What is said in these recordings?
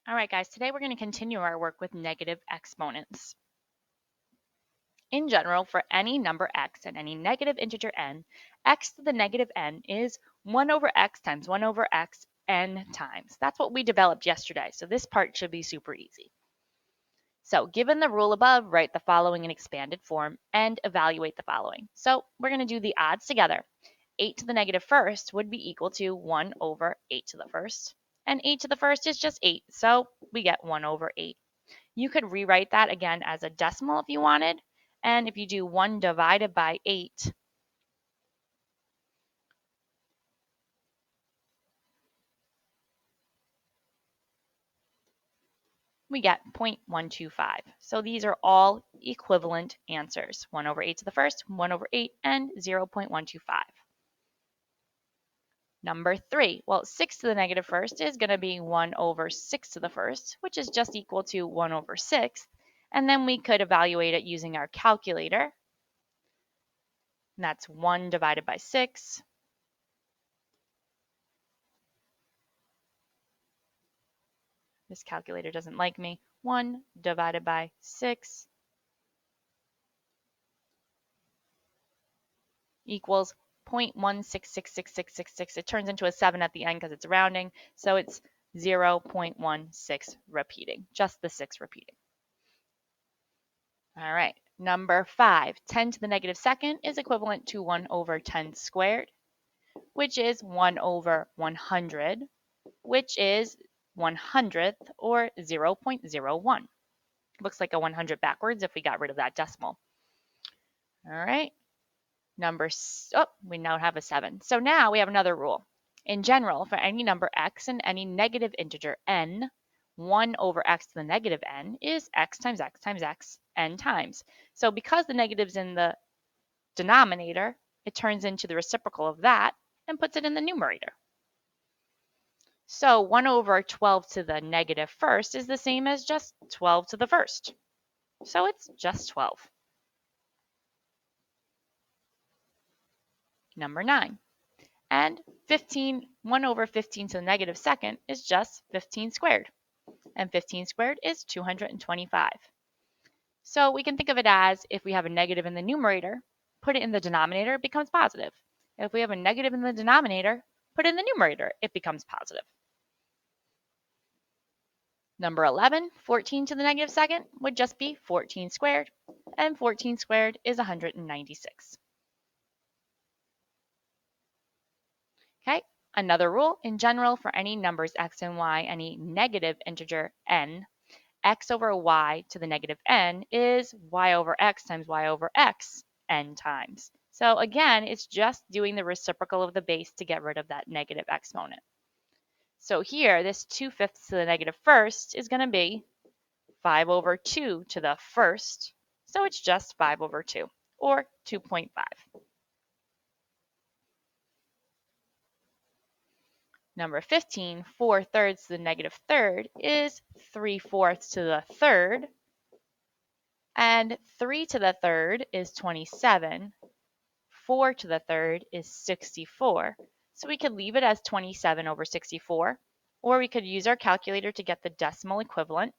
All right, guys, today we're going to continue our work with negative exponents. In general, for any number x and any negative integer n, x to the negative n is 1 over x times 1 over x n times. That's what we developed yesterday, so this part should be super easy. So given the rule above, write the following in expanded form and evaluate the following. So we're going to do the odds together. 8 to the negative first would be equal to 1 over 8 to the first. And 8 to the first is just 8, so we get 1 over 8. You could rewrite that again as a decimal if you wanted. And if you do 1 divided by 8, we get 0.125. So these are all equivalent answers. 1 over 8 to the first, 1 over 8, and 0.125. Number 3, well, 6 to the negative first is going to be 1 over 6 to the first, which is just equal to 1 over 6. And then we could evaluate it using our calculator. And that's 1 divided by 6. This calculator doesn't like me. 1 divided by 6 equals 0.1666666. It turns into a 7 at the end because it's rounding, so it's 0.16 repeating, just the 6 repeating. All right, number 5, 10 to the negative second is equivalent to 1 over 10 squared, which is 1 over 100, which is 100th, or 0.01. Looks like a 100 backwards if we got rid of that decimal. All right. We now have a 7. So now we have another rule. In general, for any number x and any negative integer n, 1 over x to the negative n is x times x times x n times. So because the negative's in the denominator, it turns into the reciprocal of that and puts it in the numerator. So 1 over 12 to the negative first is the same as just 12 to the first. So it's just 12. Number 9. And 1 over 15 to the negative second is just 15 squared. And 15 squared is 225. So we can think of it as if we have a negative in the numerator, put it in the denominator, it becomes positive. If we have a negative in the denominator, put it in the numerator, it becomes positive. Number 11, 14 to the negative second would just be 14 squared, and 14 squared is 196. Okay, another rule, in general, for any numbers x and y, any negative integer n, x over y to the negative n is y over x times y over x n times. So again, it's just doing the reciprocal of the base to get rid of that negative exponent. So here, this 2/5 to the negative first is going to be 5 over 2 to the first. So it's just 5 over 2, or 2.5. Number 15, 4/3 to the negative third is 3/4 to the third. And 3 to the third is 27. 4 to the third is 64. So we could leave it as 27 over 64, or we could use our calculator to get the decimal equivalent.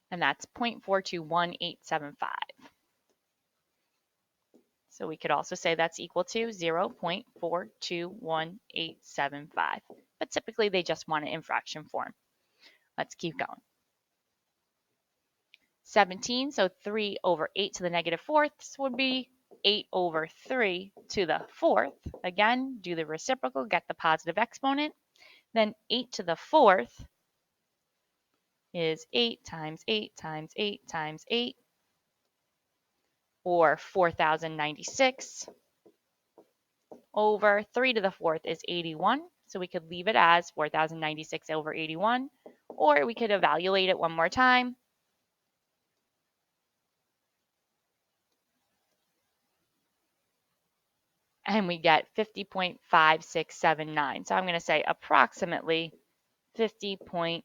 And that's 0.421875. So we could also say that's equal to 0.421875. But typically they just want it in fraction form. Let's keep going. 17, so 3 over 8 to the negative fourths would be 8 over 3 to the fourth. Again, do the reciprocal, get the positive exponent. Then 8 to the fourth is 8 times 8 times 8 times 8, or 4,096, over 3 to the fourth is 81. So we could leave it as 4,096 over 81, or we could evaluate it one more time. And we get 50.5679. So I'm going to say approximately 50.57.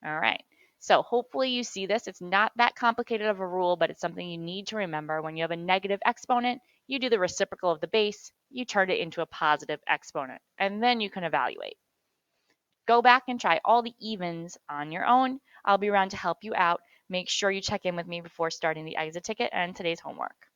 All right. So hopefully you see this. It's not that complicated of a rule, but it's something you need to remember. When you have a negative exponent, you do the reciprocal of the base, you turn it into a positive exponent, and then you can evaluate. Go back and try all the evens on your own. I'll be around to help you out. Make sure you check in with me before starting the exit ticket and today's homework.